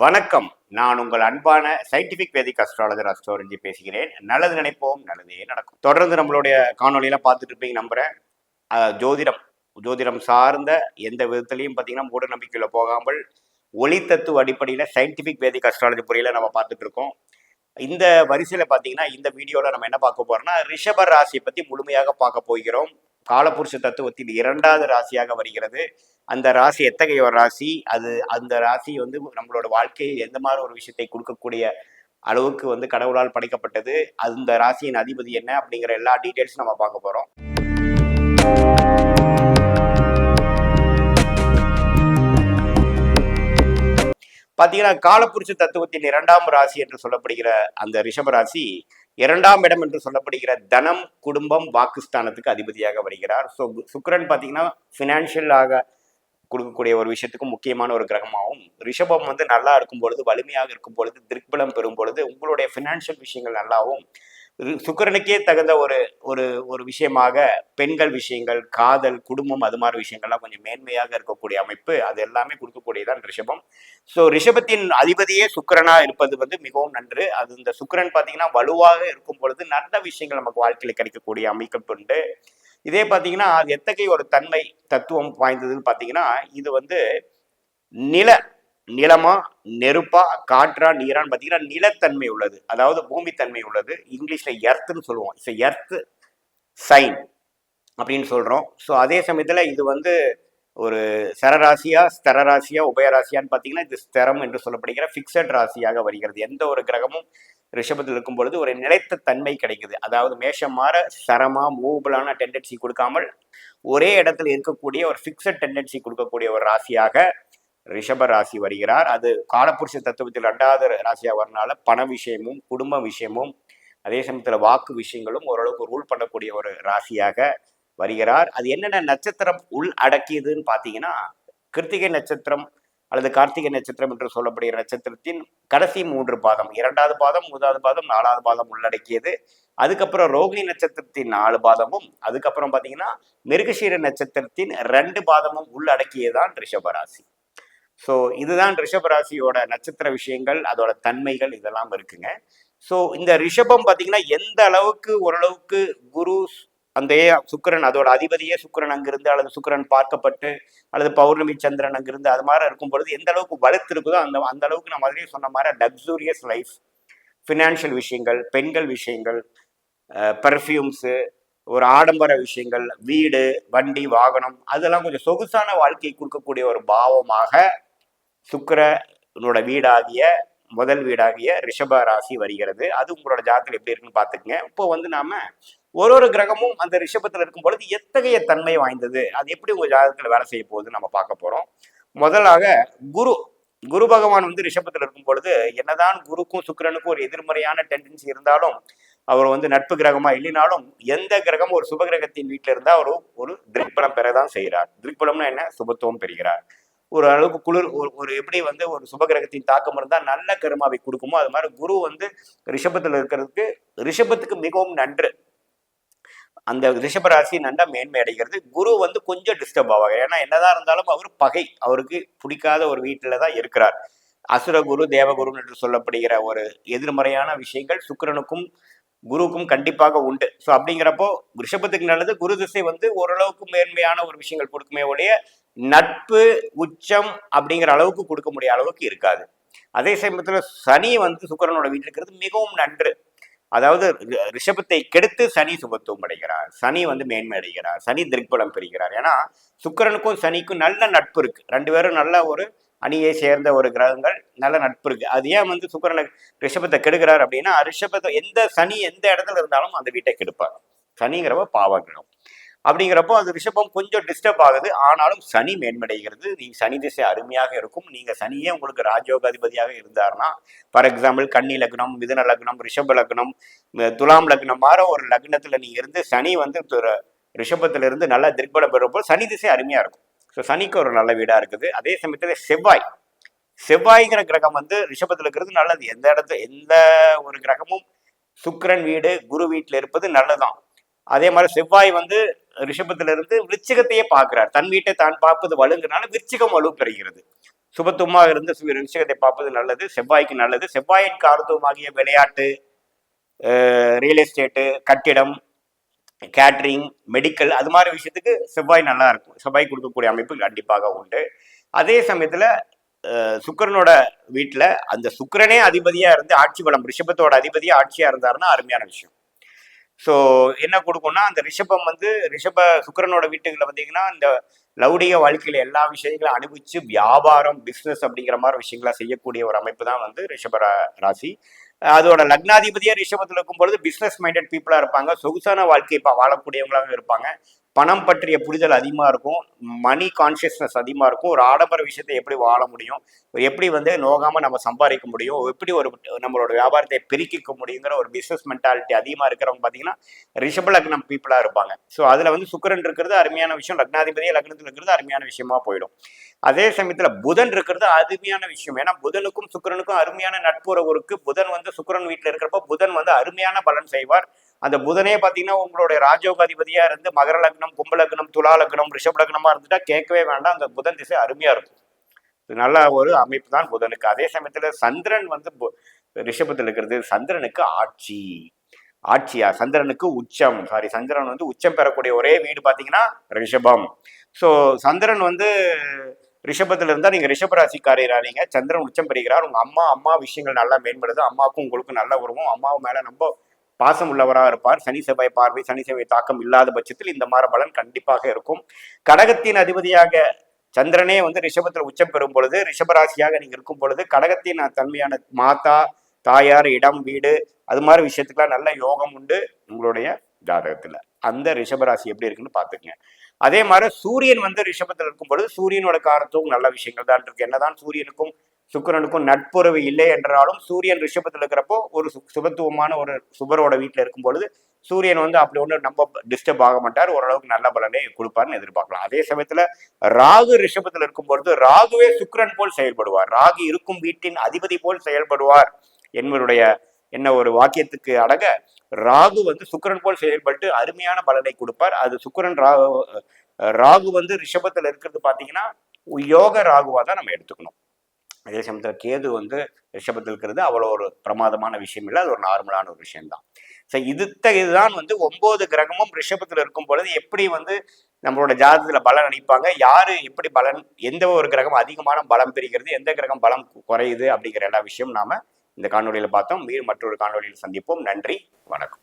வணக்கம். நான் உங்கள் அன்பான சயின்டிபிக் வேதிக் அஸ்ட்ராலஜர் அஸ்ட்ரோரஞ்சி பேசுகிறேன். நல்லது நினைப்போம், நல்லதே நடக்கும். தொடர்ந்து நம்மளுடைய காணொலியெல்லாம் பார்த்துட்டு இருப்பீங்க நம்புறேன். ஜோதிடம் ஜோதிடம் சார்ந்த எந்த விதத்திலையும் பார்த்தீங்கன்னா மூட நம்பிக்கையில போகாமல் ஒளி தத்துவ அடிப்படையில் சயின்டிபிக் வேதிக் அஸ்ட்ராலஜி முறையில் நம்ம பார்த்துட்டு இருக்கோம். இந்த வரிசையில் பார்த்தீங்கன்னா இந்த வீடியோவில் நம்ம என்ன பார்க்க போறோம்னா ரிஷப ராசியை பற்றி முழுமையாக பார்க்க போகிறோம். காலபுருஷ தத்துவத்தின் 2வது ராசியாக வருகிறது. அந்த ராசி எத்தகைய ஒரு ராசி, அந்த ராசி வந்து நம்மளோட வாழ்க்கையில் எந்த மாதிரி ஒரு விஷயத்தை கொடுக்கக்கூடிய அளவுக்கு வந்து கடவுளால் படைக்கப்பட்டது, அந்த ராசியின் அதிபதி என்ன அப்படிங்கிற எல்லா டீட்டெயில்ஸும் நம்ம பார்க்க போறோம். பார்த்தீங்கன்னா காலபுருஷ தத்துவத்தின் 2ஆம் ராசி என்று சொல்லப்படுகிற அந்த ரிஷப ராசி 2ஆம் இடம் என்று சொல்லப்படுகிற தனம், குடும்பம், வாக்குஸ்தானத்துக்கு அதிபதியாக வருகிறார். ஸோ சுக்கிரன் பார்த்தீங்கன்னா ஃபினான்ஷியலாக கொடுக்கக்கூடிய ஒரு விஷயத்துக்கும் முக்கியமான ஒரு கிரகமாகவும், ரிஷபம் வந்து நல்லா இருக்கும் பொழுது, வலிமையாக இருக்கும் பொழுது, திருப்பலம் பெறும் பொழுது உங்களுடைய ஃபினான்ஷியல் விஷயங்கள் நல்லாவும், சுக்கிரனுக்கே தகுந்த ஒரு ஒரு ஒரு விஷயமாக பெண்கள் விஷயங்கள், காதல், குடும்பம், அது மாதிரி விஷயங்கள்லாம் கொஞ்சம் மேன்மையாக இருக்கக்கூடிய அமைப்பு, அது எல்லாமே கொடுக்கக்கூடியதான் ரிஷபம். ஸோ ரிஷபத்தின் அதிபதியே சுக்கிரனா இருப்பது வந்து மிகவும் நன்று. அது இந்த சுக்கிரன் பார்த்தீங்கன்னா வலுவாக இருக்கும் பொழுது நல்ல விஷயங்கள் நமக்கு வாழ்க்கையில் கிடைக்கக்கூடிய அமைப்பு உண்டு. இதே பார்த்தீங்கன்னா அது எத்தகைய ஒரு தன்மை தத்துவம் வாய்ந்ததுன்னு பார்த்தீங்கன்னா இது வந்து நிலமா, நெருப்பா, காற்றா, நீரான்னு பார்த்தீங்கன்னா நிலத்தன்மை உள்ளது, அதாவது பூமி தன்மை உள்ளது. இங்கிலீஷ்ல எர்த்துன்னு சொல்லுவோம். இட்ஸ் எர்த் சைன் அப்படின்னு சொல்றோம். ஸோ அதே சமயத்தில் இது வந்து ஒரு சரராசியா, ஸ்தரராசியா, உபயராசியான்னு பார்த்தீங்கன்னா இது ஸ்தரம் என்று சொல்லப்படுகிற ஃபிக்ஸட் ராசியாக வருகிறது. எந்த ஒரு கிரகமும் ரிஷபத்தில் இருக்கும் பொழுது ஒரு நிலைத்த தன்மை கிடைக்குது. அதாவது மேஷம் மாற சரமா மூவபிளான டெண்டன்சி கொடுக்காமல் ஒரே இடத்துல இருக்கக்கூடிய ஒரு ஃபிக்ஸட் டெண்டன்சி கொடுக்கக்கூடிய ஒரு ராசியாக ரிஷப ராசி வருகிறார். அது காலபுருஷ தத்துவத்தில் 2வது ராசியாக வரனால பண விஷயமும், குடும்ப விஷயமும், அதே சமயத்தில் வாக்கு விஷயங்களும் ஓரளவுக்கு ரூல் பண்ணக்கூடிய ஒரு ராசியாக வருகிறார். அது என்னென்ன நட்சத்திரம் உள் அடக்கியதுன்னு பார்த்தீங்கன்னா கிருத்திகை நட்சத்திரம் அல்லது கார்த்திகை நட்சத்திரம் என்று சொல்லப்படுகிற நட்சத்திரத்தின் கடைசி 3 பாதம், 2வது பாதம், 3வது பாதம், 4வது பாதம் உள்ளடக்கியது. அதுக்கப்புறம் ரோகிணி நட்சத்திரத்தின் 4 பாதமும், அதுக்கப்புறம் பார்த்தீங்கன்னா மிருகசீர நட்சத்திரத்தின் 2 பாதமும் உள்ளடக்கியதான் ரிஷபராசி. ஸோ இதுதான் ரிஷபராசியோட நட்சத்திர விஷயங்கள், அதோட தன்மைகள் இதெல்லாம் இருக்குங்க. ஸோ இந்த ரிஷபம் பார்த்தீங்கன்னா எந்த அளவுக்கு ஓரளவுக்கு குரு அந்த சுக்கிரன் அதோட அதிபதியே சுக்கிரன் அங்கிருந்து அல்லது சுக்கிரன் பார்க்கப்பட்டு அல்லது பௌர்ணமி சந்திரன் அங்கிருந்து அது மாதிரி இருக்கும் பொழுது எந்த அளவுக்கு வலுத்து இருக்குதோ அந்த அளவுக்கு நான் முதலே சொன்ன மாதிரி லக்ஸூரியஸ் லைஃப், ஃபினான்ஷியல் விஷயங்கள், பெண்கள் விஷயங்கள், பர்ஃப்யூம்ஸு, ஒரு ஆடம்பர விஷயங்கள், வீடு, வண்டி, வாகனம், அதெல்லாம் கொஞ்சம் சொகுசான வாழ்க்கையை கொடுக்கக்கூடிய ஒரு பாவமாக சுக்கிரனோட வீடாகிய முதல் வீடாகிய ரிஷப ராசி வருகிறது. அது உங்களோட ஜாதகத்தில் எப்படி இருக்குன்னு பார்த்துக்குங்க. இப்போ வந்து நாம ஒரு கிரகமும் அந்த ரிஷபத்தில் இருக்கும் பொழுது எத்தகைய தன்மை வாய்ந்தது, அது எப்படி உங்க ஜாதகத்தில் வேலை செய்ய போகுதுன்னு நம்ம பார்க்க போறோம். முதலாக குரு பகவான் வந்து ரிஷபத்தில் இருக்கும் பொழுது என்னதான் குருக்கும் சுக்கிரனுக்கும் ஒரு எதிர்மறையான டெண்டன்சி இருந்தாலும், அவர் வந்து நட்பு கிரகமா இல்லைனாலும் எந்த கிரகமும் ஒரு சுப கிரகத்தின் வீட்டில் இருந்தால் அவர் ஒரு திருப்பலம் பெறதான் செய்கிறார். திருப்பலம்னா என்ன? சுபத்துவம் பெறுகிறார். ஒரு அளவுக்கு குளிர் ஒரு எப்படி வந்து ஒரு சுபகிரகத்தின் தாக்கம் இருந்தால் நல்ல கருமாவை கொடுக்குமோ அது மாதிரி குரு வந்து ரிஷபத்தில் இருக்கிறதுக்கு ரிஷபத்துக்கு மிகவும் நன்று. அந்த ரிஷபராசி நன்றா மேன்மை அடைகிறது. குரு வந்து கொஞ்சம் டிஸ்டர்ப் ஆவாங்க. ஏன்னா என்னதான் இருந்தாலும் அவர் பகை, அவருக்கு பிடிக்காத ஒரு வீட்டில தான் இருக்கிறார். அசுரகுரு, தேவகுரு என்று சொல்லப்படுகிற ஒரு எதிர்மறையான விஷயங்கள் சுக்கிரனுக்கும் குருவுக்கும் கண்டிப்பாக உண்டு. ஸோ அப்படிங்கிறப்போ ரிஷபத்துக்கு நல்லது. குரு திசை வந்து ஓரளவுக்கு மேன்மையான ஒரு விஷயங்கள் கொடுக்குமே ஒழிய நட்பு உச்சம் அப்படிங்கிற அளவுக்கு கொடுக்க முடியாத அளவுக்கு இருக்காது. அதே சமயத்தில் சனி வந்து சுக்கிரனோட வீட்டில் இருக்கிறது மிகவும் நன்று. அதாவது ரிஷபத்தை கெடுத்து சனி சுபத்துவம் அடைகிறார், சனி வந்து மேன்மை அடைகிறார், சனி திருப்பலம் பெறுகிறார். ஏன்னா சுக்கிரனுக்கும் சனிக்கும் நல்ல நட்பு இருக்கு. 2 பேரும் நல்ல ஒரு அணியை சேர்ந்த ஒரு கிரகங்கள், நல்ல நட்பு இருக்கு. அது ஏன் வந்து சுக்கிரனை ரிஷபத்தை கெடுக்கிறார் அப்படின்னா ரிஷபத்தை சனி எந்த இடத்துல இருந்தாலும் அந்த வீட்டை கெடுப்பார். சனிங்கிறப்ப பாவ கிரகம். அப்படிங்கிறப்போ அது ரிஷபம் கொஞ்சம் டிஸ்டர்ப் ஆகுது. ஆனாலும் சனி மேன்மடைகிறது. நீங்க சனி திசை அருமையாக இருக்கும். நீங்க சனியே உங்களுக்கு ராஜயோக அதிபதியாக இருந்தாருன்னா, ஃபார் எக்ஸாம்பிள் கன்னி லக்னம், மிதுன லக்னம், ரிஷப லக்னம், துலாம் லக்னம் மாற ஒரு லக்னத்துல நீங்க இருந்து சனி வந்து ரிஷபத்துல இருந்து நல்லா திருப்பலம் பெறப்போ சனி திசை அருமையா இருக்கும். ஸோ சனிக்கு ஒரு நல்ல வீடா இருக்குது. அதே சமயத்துல செவ்வாய்ங்கிற கிரகம் வந்து ரிஷபத்துல இருக்கிறது நல்லது. எந்த ஒரு கிரகமும் சுக்கிரன் வீடு குரு வீட்டில் இருப்பது நல்லதுதான். அதே மாதிரி செவ்வாய் வந்து ரிஷபத்திலிருந்து விருச்சிகத்தையே பார்க்கிறார். தன் வீட்டை தான் பார்ப்பது வலுங்கிறனால விருச்சிகம் வலு பெறுகிறது. சுபத்துவமாக இருந்து விஷயத்தை பார்ப்பது நல்லது, செவ்வாய்க்கு நல்லது. செவ்வாயின் காரத்துவமாகிய விளையாட்டு, ரியல் எஸ்டேட்டு, கட்டிடம், கேட்ரிங், மெடிக்கல், அது மாதிரி விஷயத்துக்கு செவ்வாய் நல்லா இருக்கும். செவ்வாய் கொடுக்கக்கூடிய அமைப்பு கண்டிப்பாக உண்டு. அதே சமயத்துல சுக்கிரனோட வீட்டுல அந்த சுக்கிரனே அதிபதியா இருந்து ஆட்சி பலம், ரிஷபத்தோட அதிபதியா ஆட்சியா இருந்தாருன்னா அருமையான விஷயம். ஸோ என்ன கொடுக்கும்னா, அந்த ரிஷபம் வந்து சுக்கிரனோட வீட்டுகளை பார்த்தீங்கன்னா, இந்த லௌடிக வாழ்க்கையில எல்லா விஷயங்களும் அனுபவிச்சு வியாபாரம், பிஸ்னஸ் அப்படிங்கிற மாதிரி விஷயங்களா செய்யக்கூடிய ஒரு அமைப்பு தான் வந்து ரிஷப ராசி. அதோட லக்னாதிபதியா ரிஷபத்தில் இருக்கும் பொழுது பிஸ்னஸ் மைண்டட் பீப்புளா இருப்பாங்க, சொகுசான வாழ்க்கையை வாழக்கூடியவங்களாக இருப்பாங்க, பணம் பற்றிய புரிதல் அதிகமாக இருக்கும், மணி கான்சியஸ்னஸ் அதிகமாக இருக்கும், ஒரு ஆடம்பர விஷயத்தை எப்படி வாழ முடியும், எப்படி வந்து நோகாமல் நம்ம சம்பாதிக்க முடியும், எப்படி ஒரு நம்மளோட வியாபாரத்தை பெருக்கிக்க முடியுங்கிற ஒரு பிஸ்னஸ் மென்டாலிட்டி அதிகமாக இருக்கிறவங்க பார்த்தீங்கன்னா ரிஷப லக்னம் பீப்புளாக இருப்பாங்க. ஸோ அதில் வந்து சுக்கிரன் இருக்கிறது அருமையான விஷயம், லக்னாதிபதியே லக்னத்தில் இருக்கிறது அருமையான விஷயமா போயிடும். அதே சமயத்தில் புதன் இருக்கிறது அருமையான விஷயம். ஏன்னா புதனுக்கும் சுக்கிரனுக்கும் அருமையான நட்புறவு இருக்கு. புதன் வந்து சுக்கிரன் வீட்டில் இருக்கிறப்ப புதன் வந்து அருமையான பலன் செய்வார். அந்த புதனே பார்த்தீங்கன்னா உங்களுடைய ராஜயோகாதிபதியா இருந்து மகர லக்னம், கும்ப லக்னம், துலா லக்னம், ரிஷப லக்னமா இருந்துட்டா கேட்கவே வேண்டாம். அந்த புதன் திசை அருமையா இருக்கும். நல்ல ஒரு அமைப்பு தான் புதனுக்கு. அதே சமயத்துல சந்திரன் வந்து ரிஷபத்தில் இருக்கிறது சந்திரனுக்கு ஆட்சியா, சந்திரனுக்கு உச்சம், சந்திரன் வந்து உச்சம் பெறக்கூடிய ஒரே வீடு பார்த்தீங்கன்னா ரிஷபம். ஸோ சந்திரன் வந்து ரிஷபத்தில் இருந்தால் நீங்கள் ரிஷபராசிக்காரீங்க. சந்திரன் உச்சம் பெறுகிறார். உங்கள் அம்மா விஷயங்கள் நல்லா மேம்படுது. அம்மாவுக்கும் உங்களுக்கு நல்ல உருவம், அம்மாவு மேலே ரொம்ப பாசம் உள்ளவராக இருப்பார். சனி செவ்வாய் பார்வை, சனி செவ்வாய் தாக்கம் இல்லாத பட்சத்தில் இந்த மாதிரி பலன் கண்டிப்பாக இருக்கும். கடகத்தின் அதிபதியாக சந்திரனே வந்து ரிஷபத்தில் உச்சம் பெறும் பொழுது, ரிஷபராசியாக நீங்க இருக்கும் பொழுது கடகத்தின் தன்மையான மாதா, தாயார், இடம், வீடு, அது மாதிரி விஷயத்துக்கெல்லாம் நல்ல யோகம் உண்டு உங்களுடைய ஜாதகத்துல. அந்த ரிஷபராசி எப்படி இருக்குன்னு பாத்துக்கங்க. அதே மாதிரி சூரியன் வந்து ரிஷபத்தில் இருக்கும் பொழுது சூரியனோட காரத்தும் நல்ல விஷயங்கள் தான் இருக்கு. என்னதான் சூரியனுக்கும் சுக்கிரனுக்கும் நட்புறவு இல்லை என்றாலும் சூரியன் ரிஷபத்தில் இருக்கிறப்போ ஒரு சுபத்துவமான ஒரு சுபரோட வீட்டில் இருக்கும் பொழுது சூரியன் வந்து அப்படி ஒன்று நம்ம டிஸ்டர்ப் ஆக மாட்டார், ஓரளவுக்கு நல்ல பலனை கொடுப்பார்னு எதிர்பார்க்கலாம். அதே சமயத்துல ராகு ரிஷபத்தில் இருக்கும் பொழுது ராகுவே சுக்கிரன் போல் செயல்படுவார், ராகு இருக்கும் வீட்டின் அதிபதி போல் செயல்படுவார் என்பவருடைய என்ன ஒரு வாக்கியத்துக்கு அடங்க ராகு வந்து சுக்கிரன் போல் செயல்பட்டு அருமையான பலனை கொடுப்பார். அது சுக்கிரன் ராகு வந்து ரிஷபத்தில் இருக்கிறது பார்த்தீங்கன்னா யோக ராகுவா தான் நம்ம எடுத்துக்கணும். அதே சமயத்தில் கேது வந்து ரிஷபத்தில் இருக்கிறது அவ்வளோ ஒரு பிரமாதமான விஷயம் இல்லை, அது ஒரு நார்மலான ஒரு விஷயம்தான். ஸோ இதுதான் வந்து 9 கிரகமும் ரிஷபத்தில் இருக்கும் பொழுது எப்படி வந்து நம்மளோட ஜாதகத்தில் பலன் அளிப்பாங்க, யாரு எப்படி பலன், எந்த ஒரு கிரகம் அதிகமான பலம் பெறுகிறது, எந்த கிரகம் பலம் குறையுது அப்படிங்கிற எல்லா விஷயம் நாம இந்த காணொலியில் பார்த்தோம். மீண்டும் மற்றொரு காணொலியில் சந்திப்போம். நன்றி, வணக்கம்.